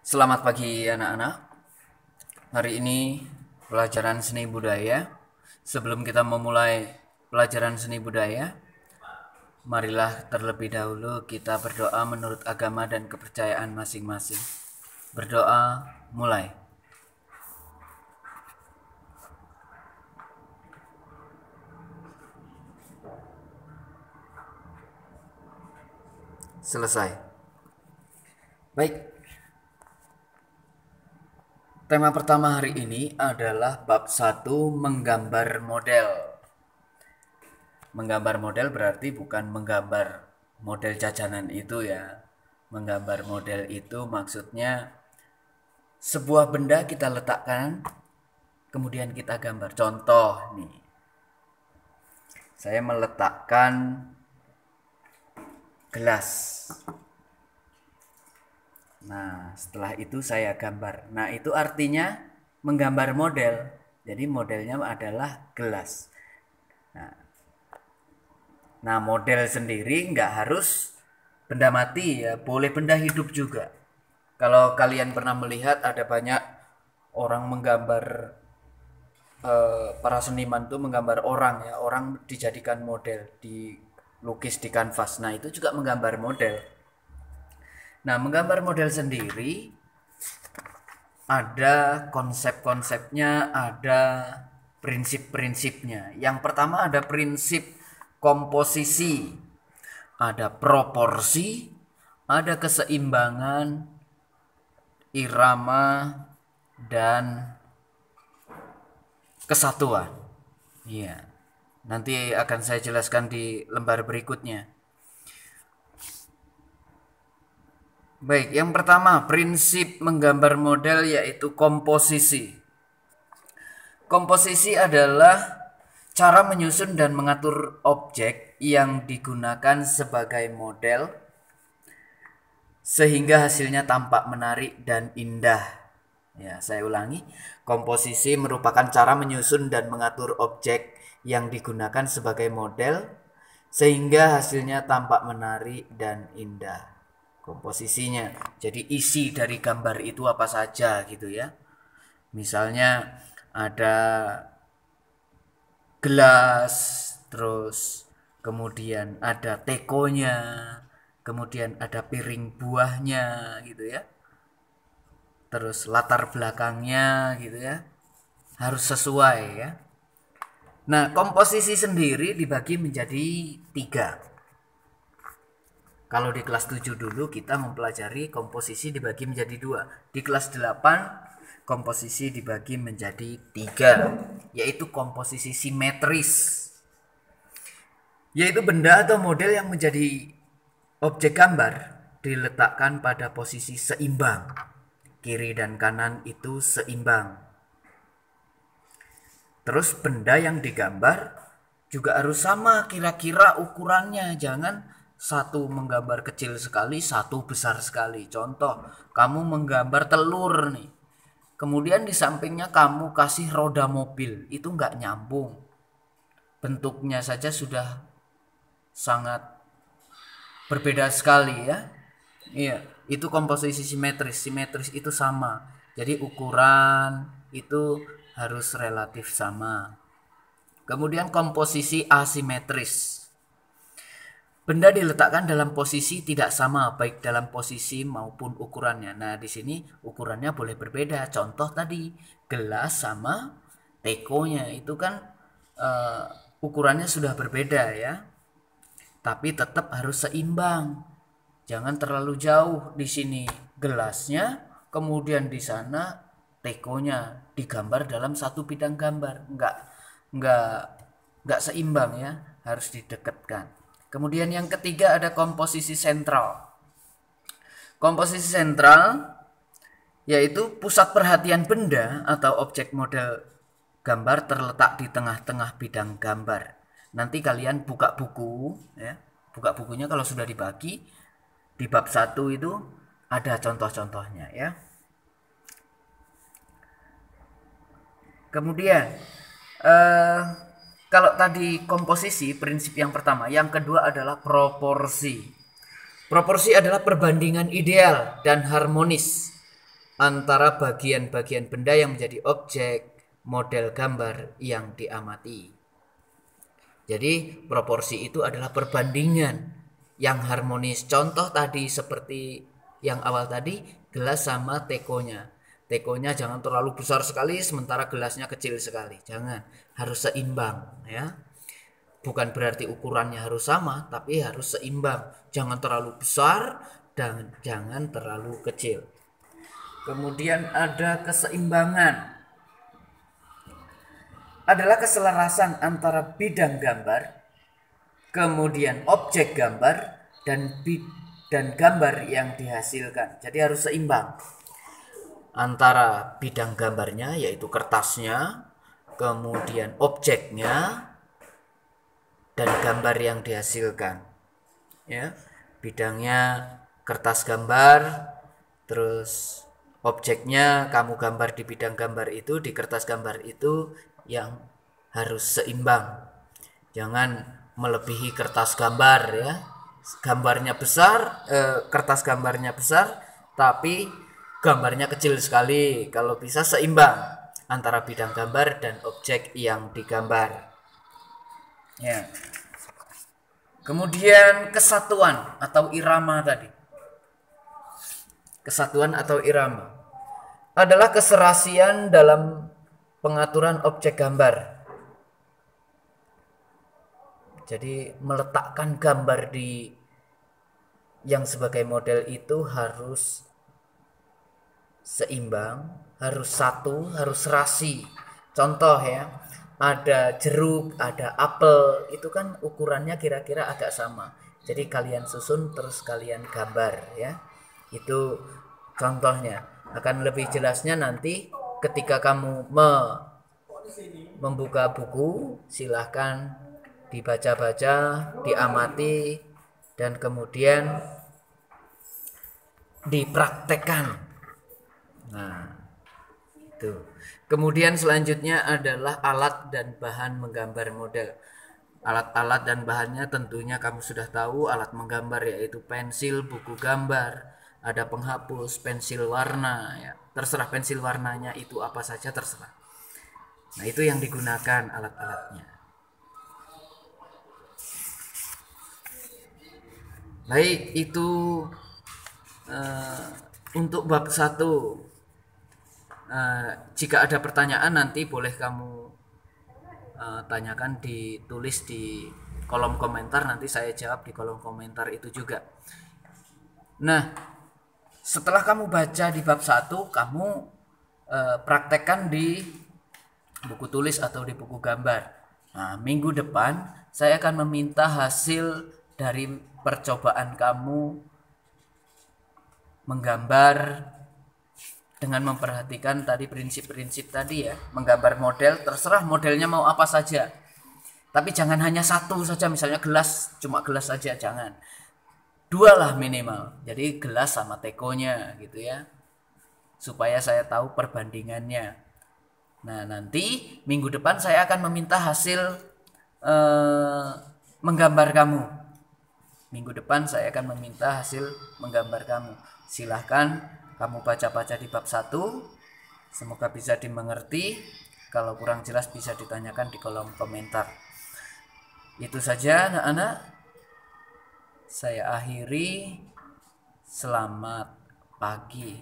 Selamat pagi anak-anak. Hari ini pelajaran seni budaya. Sebelum kita memulai pelajaran seni budaya, marilah terlebih dahulu kita berdoa menurut agama dan kepercayaan masing-masing. Berdoa mulai. Selesai. Baik. Tema pertama hari ini adalah bab 1 menggambar model. Menggambar model berarti bukan menggambar model jajanan itu ya. Menggambar model itu maksudnya sebuah benda kita letakkan, kemudian kita gambar. Contoh nih, saya meletakkan gelas. Nah, setelah itu saya gambar. Nah, itu artinya menggambar model. Jadi modelnya adalah gelas. Nah, model sendiri nggak harus benda mati ya, boleh benda hidup juga. Kalau kalian pernah melihat ada banyak orang menggambar, para seniman tuh menggambar orang ya, orang dijadikan model, dilukis di kanvas. Nah, itu juga menggambar model. Nah, menggambar model sendiri ada konsep-konsepnya, ada prinsip-prinsipnya. Yang pertama ada prinsip komposisi, ada proporsi, ada keseimbangan, irama, dan kesatuan. Iya. Nanti akan saya jelaskan di lembar berikutnya. Baik, yang pertama prinsip menggambar model yaitu komposisi. Komposisi adalah cara menyusun dan mengatur objek yang digunakan sebagai model sehingga hasilnya tampak menarik dan indah. Ya, saya ulangi. Komposisi merupakan cara menyusun dan mengatur objek yang digunakan sebagai model sehingga hasilnya tampak menarik dan indah. Komposisinya, jadi isi dari gambar itu apa saja gitu ya. Misalnya ada gelas, terus kemudian ada tekonya, kemudian ada piring buahnya gitu ya, terus latar belakangnya gitu ya, harus sesuai ya. Nah, komposisi sendiri dibagi menjadi 3. Kalau di kelas 7 dulu kita mempelajari komposisi dibagi menjadi 2. Di kelas 8 komposisi dibagi menjadi 3, yaitu komposisi simetris. Yaitu benda atau model yang menjadi objek gambar diletakkan pada posisi seimbang. Kiri dan kanan itu seimbang. Terus benda yang digambar juga harus sama kira-kira ukurannya, jangan satu menggambar kecil sekali, satu besar sekali. Contoh, kamu menggambar telur nih, kemudian di sampingnya kamu kasih roda mobil, itu nggak nyambung. Bentuknya saja sudah sangat berbeda sekali ya. Iya, itu komposisi simetris. Simetris itu sama. Jadi ukuran itu harus relatif sama. Kemudian komposisi asimetris. Benda diletakkan dalam posisi tidak sama baik dalam posisi maupun ukurannya. Nah, di sini ukurannya boleh berbeda. Contoh tadi gelas sama tekonya itu kan ukurannya sudah berbeda ya. Tapi tetap harus seimbang. Jangan terlalu jauh di sini gelasnya, kemudian di sana tekonya digambar dalam satu bidang gambar. Enggak seimbang ya, harus didekatkan. Kemudian yang ketiga ada komposisi sentral. Komposisi sentral yaitu pusat perhatian benda atau objek model gambar terletak di tengah-tengah bidang gambar. Nanti kalian buka buku ya. Buka bukunya kalau sudah dibagi di bab 1 itu ada contoh-contohnya ya. Kemudian kalau tadi komposisi prinsip yang pertama, yang kedua adalah proporsi. Proporsi adalah perbandingan ideal dan harmonis antara bagian-bagian benda yang menjadi objek model gambar yang diamati. Jadi proporsi itu adalah perbandingan yang harmonis. Contoh tadi seperti yang awal tadi, gelas sama tekonya. Tekonya jangan terlalu besar sekali sementara gelasnya kecil sekali. Jangan, harus seimbang ya. Bukan berarti ukurannya harus sama, tapi harus seimbang. Jangan terlalu besar dan jangan terlalu kecil. Kemudian ada keseimbangan. Adalah keselarasan antara bidang gambar, kemudian objek gambar, dan gambar yang dihasilkan. Jadi harus seimbang antara bidang gambarnya yaitu kertasnya, kemudian objeknya, dan gambar yang dihasilkan. Ya, bidangnya kertas gambar, terus objeknya kamu gambar di bidang gambar itu, di kertas gambar itu, yang harus seimbang. Jangan melebihi kertas gambar ya. Gambarnya besar, kertas gambarnya besar, tapi gambarnya kecil sekali. Kalau bisa seimbang antara bidang gambar dan objek yang digambar. Ya. Kemudian kesatuan atau irama tadi. Kesatuan atau irama adalah keserasian dalam pengaturan objek gambar. Jadi meletakkan gambar di yang sebagai model itu harus seimbang, harus satu, harus serasi. Contoh ya, ada jeruk, ada apel, itu kan ukurannya kira-kira agak sama. Jadi kalian susun terus kalian gambar ya. Itu contohnya. Akan lebih jelasnya nanti ketika kamu membuka buku, silahkan dibaca-baca, diamati, dan kemudian dipraktekkan. Nah, itu. Kemudian selanjutnya adalah alat dan bahan menggambar model. Alat-alat dan bahannya tentunya kamu sudah tahu. Alat menggambar yaitu pensil, buku gambar, ada penghapus, pensil warna ya. Terserah pensil warnanya itu apa saja terserah. Nah, itu yang digunakan alat-alatnya. Baik, itu untuk bab 1. Jika ada pertanyaan nanti boleh kamu tanyakan, ditulis di kolom komentar, nanti saya jawab di kolom komentar itu juga. Nah, setelah kamu baca di bab 1, kamu praktekkan di buku tulis atau di buku gambar. Nah, minggu depan saya akan meminta hasil dari percobaan kamu menggambar dengan memperhatikan tadi prinsip-prinsip tadi ya. Menggambar model, terserah modelnya mau apa saja. Tapi jangan hanya satu saja, misalnya gelas, cuma gelas saja, jangan. 2 lah minimal. Jadi gelas sama tekonya gitu ya. Supaya saya tahu perbandingannya. Nah, nanti minggu depan saya akan meminta hasil menggambar kamu. Minggu depan saya akan meminta hasil menggambar kamu. Silahkan kamu baca-baca di bab 1. Semoga bisa dimengerti. Kalau kurang jelas bisa ditanyakan di kolom komentar. Itu saja anak-anak. Saya akhiri. Selamat pagi.